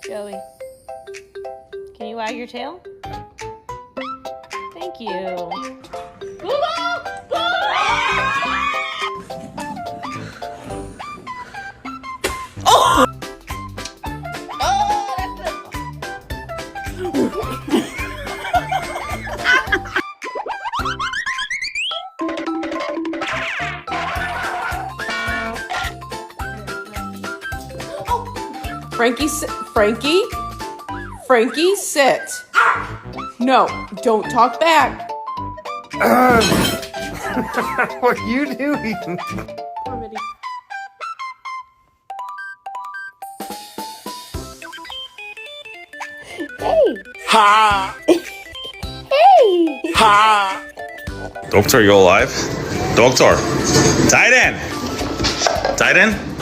Joey, can you wag your tail? Thank you. Oh! Frankie, Frankie, sit. No, don't talk back. What are you doing? Hey! Ha! Hey! Ha! Doctor, you alive? Doctor! Tight end! Tight end?